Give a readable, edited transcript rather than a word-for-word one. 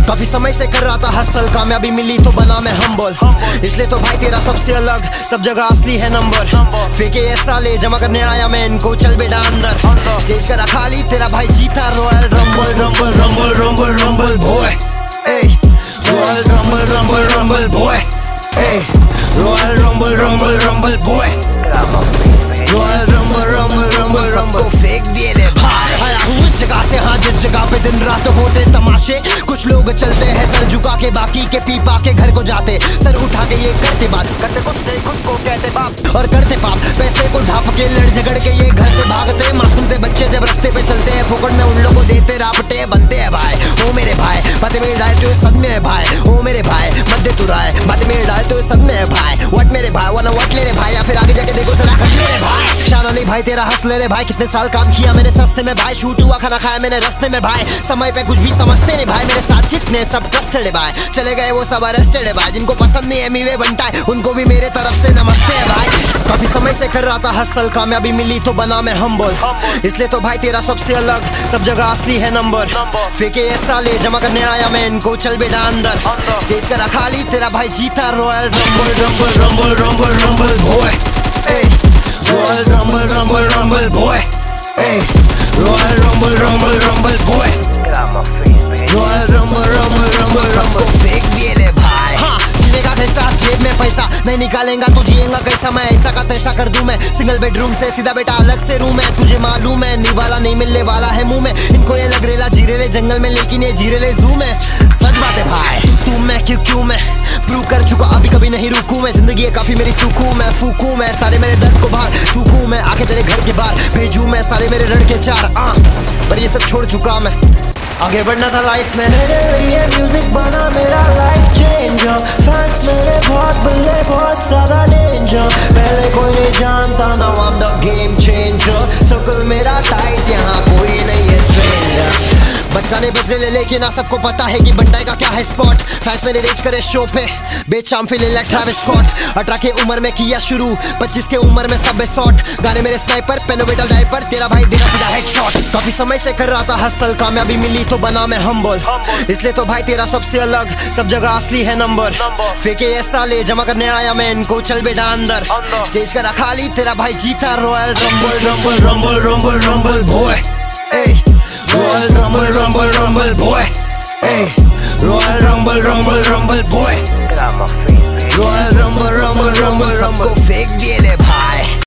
काफी समय से कर रहा था हसल, कामयाबी मिली तो बना मैं हम्बल। इसलिए तो भाई तेरा सबसे अलग, सब जगह असली है नंबर। फेंके ये साले जमा करने आया मैं इनको, चल बेटा अंदर। स्टेज करा खाली तेरा भाई जीता royal rumble rumble rumble rumble rumble boy, royal rumble rumble rumble boy, royal rumble rumble rumble boy, royal rumble rumble rumble rumble. फेंक दिए ले भाई, आया हूँ उस जगह से हाँ जिस जगह पे दिन रात होते तमाशे। कुछ लोग चलते हैं सर झुका के, बाकी के पी पा के घर को जाते। सर उठा के ये करते बात, करते खुद को कहते बाप और करते पाप। पैसे को ढाप के लड़ झगड़ के ये घर से भागते। मासूम से बच्चे जब रास्ते पे चलते हैं, फोकट में उन लोगों को देते रापटे बनते हैं भाई। ओ मेरे भाई बातें मेरे डाल तो सदमे है भाई। ओ मेरे भाई मत दे तू राय, बातें मेरे डाल तो सदमे है भाई। व्हाट मेरे भाई वाला व्हाट ले रे भाई, या फिर आगे जाके देखो जरा कट ले रे भाई। शाना नहीं भाई तेरा हंस ले रे भाई, कितने साल काम किया मैंने सस्ते में भाई। शूट हुआ खाना खाया मैंने रस्ते में भाई, समय पे कुछ भी समझते नहीं भाई। मेरे साथ जितने सब ट्रस्टेड है भाई, चले गए वो सब अरेस्टेड है भाई। जिनको पसंद नहीं है मीवे बनता है, उनको भी मेरे तरफ से नमस्ते है भाई। काफी समय से कर रहा था हसल, कामयाबी मिली तो बना मैं हम्बल। इसलिए तो भाई तेरा सबसे अलग, सब जगह असली है नंबर। फेंके ये साले जमा करने आया मैं इनको, चल बेटा अंदर। स्टेज करा खाली तेरा भाई जीता royal rumble rumble rumble rumble rumble boy, royal rumble rumble rumble boy, royal rumble rumble rumble boy, royal rumble rumble rumble rumble. फेंक दिए ले भाई, हाँ जीनेगा कैसा जेब में पैसा नहीं निकालेगा तो जिएगा कैसा। मैं ऐसा का तैसा कर दूं मैं, सिंगल बेडरूम से सीधा बेटा अलग से रूम है। तुझे मालूम है निवाला नहीं मिलने वाला है मुंह में। इनको ये लग रेला जीरेले जंगल में, लेकिन ये जीरेले जू में। सच बात है भाई, तू मैं क्यों मैं प्रूव कर चुका, अभी कभी नहीं रुकूं मैं। जिंदगी है काफी मेरी सुकून मैं, फूकूं मैं सारे मेरे दर्द को बाहर, थूकूं मैं आके तेरे घर के बाहर, भेजूं मैं सारे मेरे रड़ के चार। पर ये सब छोड़ चुका मैं, आगे बढ़ना था लाइफ में। मेरे लिए म्यूजिक बना मेरा लाइफ चेंजर। फैंस मेरे बहुत बल्ले बहुत ज्यादा डेंजर। पहले कोई नहीं जानता, now I am the game changer. Circle मेरा टाइट, यहाँ कोई नहीं है स्ट्रेंजर। बचकाने बजने ले लेकिन ना सबको पता है कि बंटाई का क्या है स्पॉट। फैंस मेरे रेज करे शो पे, बेचाम फीलिंग लाइक ट्रैविस स्कॉट। 18 की उम्र में किया शुरू, 25 के उम्र में सब शॉट। गाने मेरे स्नाइपर पेनोवेटल डाइपर, तेरा भाई देगा सीधा हेडशॉट। काफी समय से कर रहा था हसल, कामयाबी मिली तो बना मैं हम्बल। इसलिए तो भाई तेरा सबसे अलग, सब जगह असली है नंबर। फेंके ये साले जमा करने आया मैं इनको, चल बेटा अंदर। स्टेज करा खाली तेरा भाई जीता royal rumble rumble rumble rumble rumble boy, royal rumble rumble rumble boy, royal rumble rumble rumble boy, royal rumble rumble rumble rumble. फेंक दिए